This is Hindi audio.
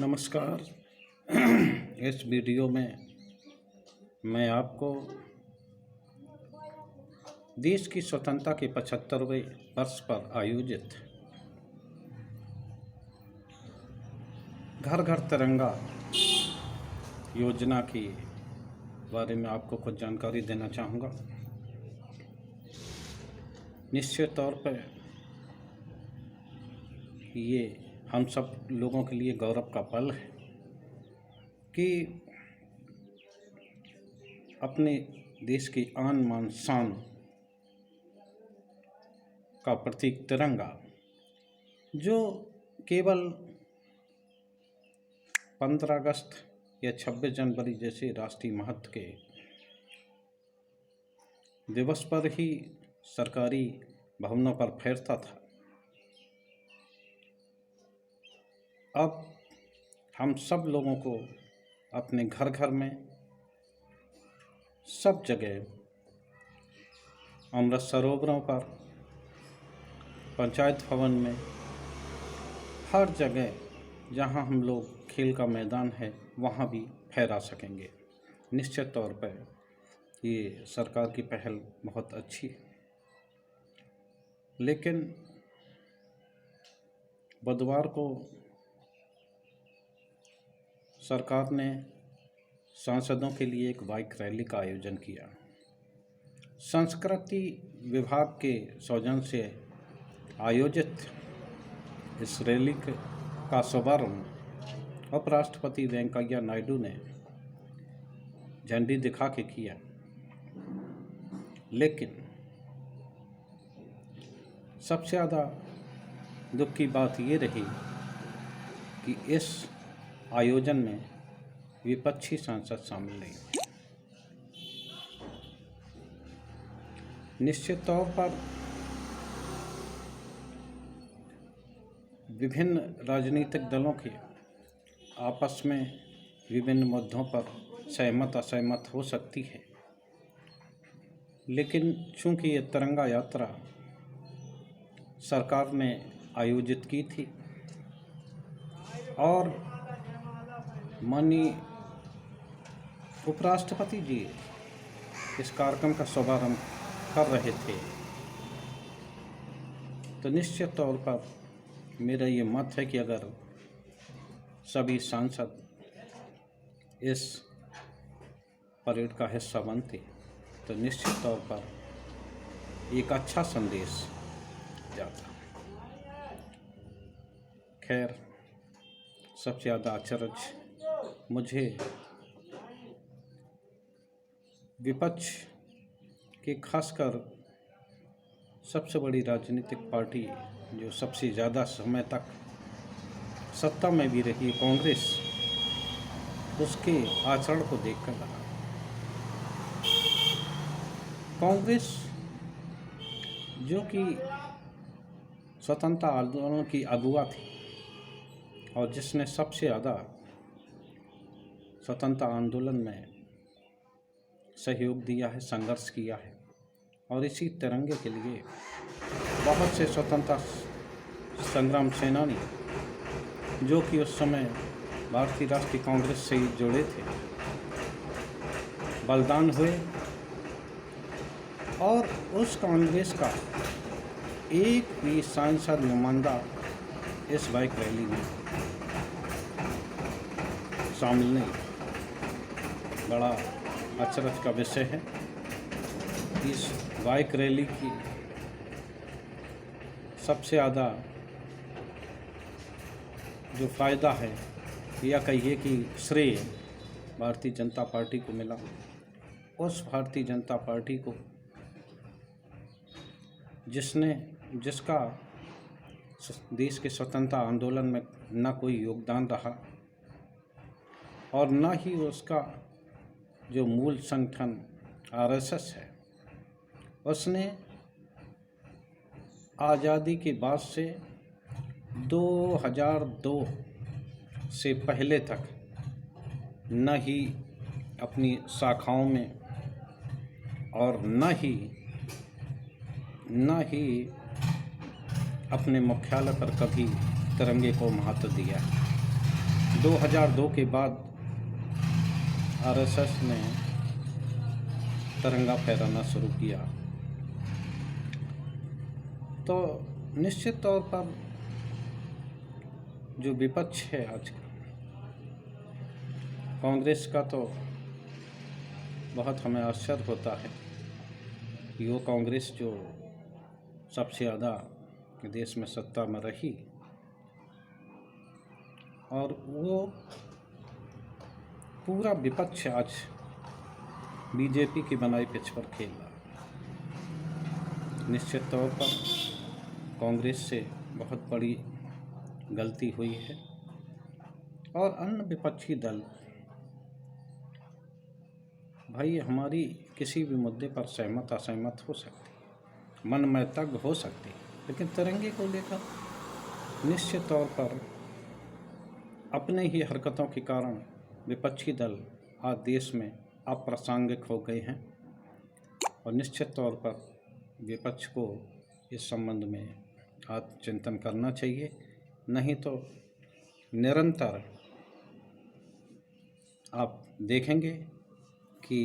नमस्कार। इस वीडियो में मैं आपको देश की स्वतंत्रता के 75वें वर्ष पर आयोजित घर घर तिरंगा योजना के बारे में आपको कुछ जानकारी देना चाहूँगा। निश्चित तौर पर ये हम सब लोगों के लिए गौरव का पल है कि अपने देश की आन बान शान का प्रतीक तिरंगा, जो केवल 15 अगस्त या 26 जनवरी जैसे राष्ट्रीय महत्व के दिवस पर ही सरकारी भवनों पर फहरता था, अब हम सब लोगों को अपने घर घर में, सब जगह, अमृत सरोवरों पर, पंचायत भवन में, हर जगह जहां हम लोग खेल का मैदान है वहां भी फहरा सकेंगे। निश्चित तौर पर ये सरकार की पहल बहुत अच्छी है, लेकिन बुधवार को सरकार ने सांसदों के लिए एक बाइक रैली का आयोजन किया। संस्कृति विभाग के सौजन्य से आयोजित इस रैली का शुभारंभ उपराष्ट्रपति वेंकैया नायडू ने झंडी दिखा के किया, लेकिन सबसे ज़्यादा दुख की बात ये रही कि इस आयोजन में विपक्षी सांसद शामिल नहीं। निश्चित तौर पर विभिन्न राजनीतिक दलों के आपस में विभिन्न मुद्दों पर सहमत असहमत हो सकती है, लेकिन चूंकि ये तिरंगा यात्रा सरकार ने आयोजित की थी और माननीय उपराष्ट्रपति जी इस कार्यक्रम का शुभारंभ कर रहे थे, तो निश्चित तौर पर मेरा ये मत है कि अगर सभी सांसद इस परेड का हिस्सा बनते तो निश्चित तौर पर एक अच्छा संदेश जाता। खैर, सबसे ज़्यादा अचरज मुझे विपक्ष के, खासकर सबसे बड़ी राजनीतिक पार्टी जो सबसे ज़्यादा समय तक सत्ता में भी रही, कांग्रेस, उसके आचरण को देखकर लगा। कांग्रेस जो कि स्वतंत्रता आंदोलन की अगुवा थी और जिसने सबसे ज़्यादा स्वतंत्रता आंदोलन में सहयोग दिया है, संघर्ष किया है, और इसी तिरंगे के लिए बहुत से स्वतंत्रता संग्राम सेनानी जो कि उस समय भारतीय राष्ट्रीय कांग्रेस से जुड़े थे, बलिदान हुए, और उस कांग्रेस का एक भी सांसद नुमाइंदा इस बाइक रैली में शामिल नहीं। बड़ा अचरज का विषय है। इस बाइक रैली की सबसे ज़्यादा जो फ़ायदा है, या कहिए कि श्रेय भारतीय जनता पार्टी को मिला। उस भारतीय जनता पार्टी को जिसका देश के स्वतंत्रता आंदोलन में न कोई योगदान रहा और न ही उसका जो मूल संगठन आरएसएस है, उसने आज़ादी के बाद से 2002 से पहले तक न ही अपनी शाखाओं में और न ही अपने मुख्यालय पर कभी तिरंगे को महत्व दिया, 2002 के बाद आरएसएस ने तिरंगा फहराना शुरू किया, तो निश्चित तौर पर जो विपक्ष है आज का, कांग्रेस का, तो बहुत हमें आश्चर्य होता है कि वो कांग्रेस जो सबसे ज़्यादा देश में सत्ता में रही और वो पूरा विपक्ष आज बीजेपी की बनाई पिच पर खेल रहा। निश्चित तौर पर कांग्रेस से बहुत बड़ी गलती हुई है और अन्य विपक्षी दल, भाई हमारी किसी भी मुद्दे पर सहमत असहमत हो सकती, मन में तग हो सकती, लेकिन तिरंगे को लेकर निश्चित तौर पर अपने ही हरकतों के कारण विपक्षी दल आज देश में अप्रासंगिक हो गए हैं और निश्चित तौर पर विपक्ष को इस संबंध में आत्मचिंतन करना चाहिए, नहीं तो निरंतर आप देखेंगे कि